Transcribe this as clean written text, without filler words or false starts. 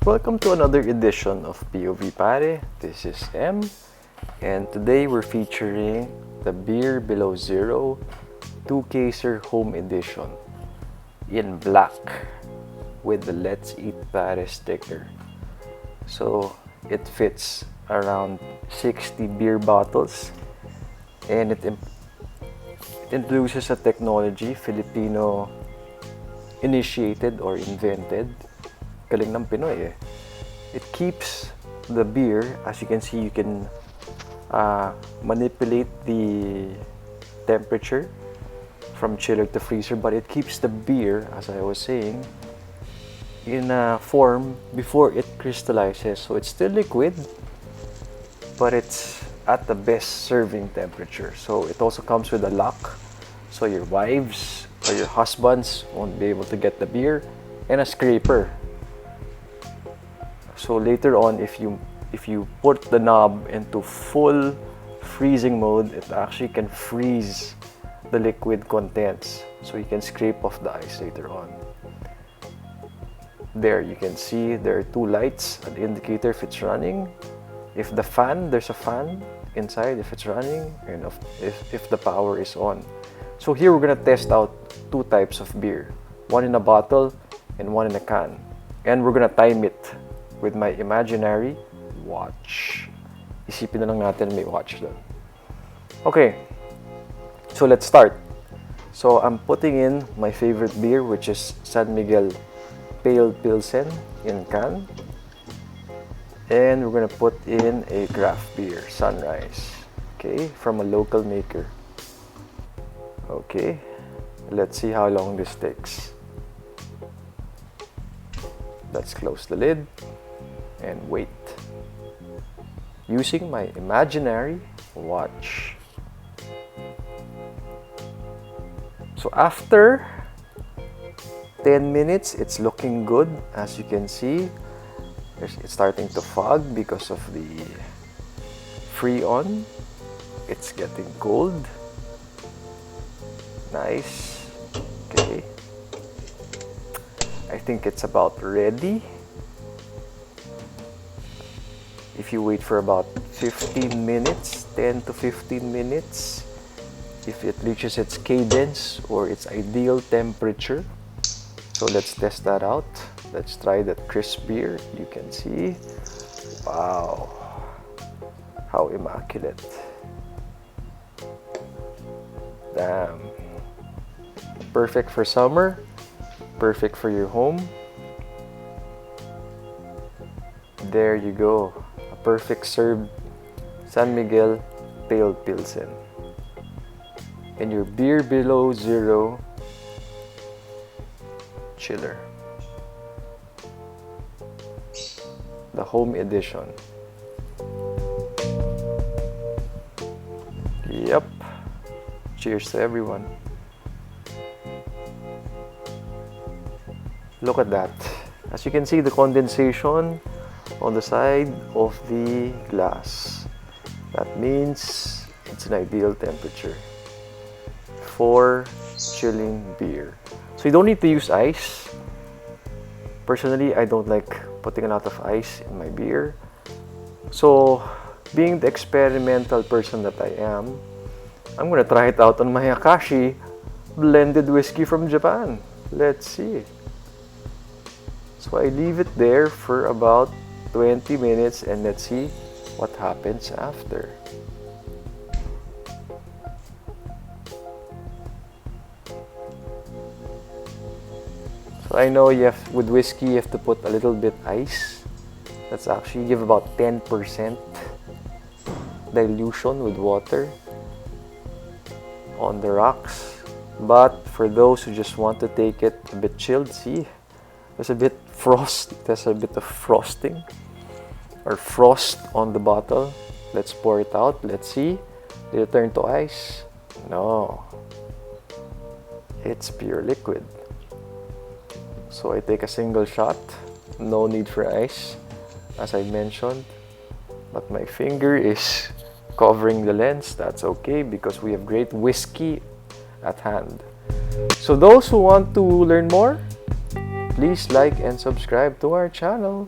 Welcome to another edition of POV Pare. This is M, and today we're featuring the Beer Below Zero 2-caser home edition in black with the Let's Eat Pare sticker. So it fits around 60 beer bottles, and it introduces a technology Filipino initiated or invented. Galing ng Pinoy eh. It keeps the beer, as you can see, you can manipulate the temperature from chiller to freezer, but it keeps the beer, as I was saying, in a form before it crystallizes. So it's still liquid, but it's at the best serving temperature. So it also comes with a lock, so your wives or your husbands won't be able to get the beer, and a scraper. So later on, if you put the knob into full freezing mode, it actually can freeze the liquid contents, so you can scrape off the ice later on. There you can see there are two lights, an indicator if it's running, if there's a fan inside if it's running, and if the power is on. So here we're gonna test out two types of beer, one in a bottle and one in a can, and we're gonna time it with my imaginary watch. Isipin na lang natin may watch doon. Okay, so let's start. So I'm putting in my favorite beer, which is San Miguel Pale Pilsen in can. And we're gonna put in a craft beer, Sunrise, okay, from a local maker. Okay, let's see how long this takes. Let's close the lid and wait using my imaginary watch. So after 10 minutes, it's looking good. As you can see, it's starting to fog because of the Freon. It's getting cold. Nice. Okay, I think it's about ready. If you wait for about 15 minutes, 10 to 15 minutes, if it reaches its cadence or its ideal temperature. So let's test that out. Let's try that crisp beer. You can see. Wow, how immaculate. Damn. Perfect for summer, perfect for your home. There you go. A perfect served San Miguel Pale Pilsen. And your Beer Below Zero chiller. The home edition. Yep. Cheers to everyone. Look at that. As you can see, the condensation on the side of the glass. That means it's an ideal temperature for chilling beer. So you don't need to use ice. Personally, I don't like putting a lot of ice in my beer. So, being the experimental person that I am, I'm gonna try it out on my Akashi blended whiskey from Japan. Let's see. So I leave it there for about 20 minutes and let's see what happens after. So I know with whiskey you have to put a little bit ice. That's actually give about 10% dilution with water on the rocks. But for those who just want to take it a bit chilled, see, there's a bit of frosting or frost on the bottle. Let's pour it out. Let's see. Did it turn to ice? No. It's pure liquid. So I take a single shot. No need for ice, as I mentioned. But my finger is covering the lens. That's okay because we have great whiskey at hand. So those who want to learn more, please like and subscribe to our channel.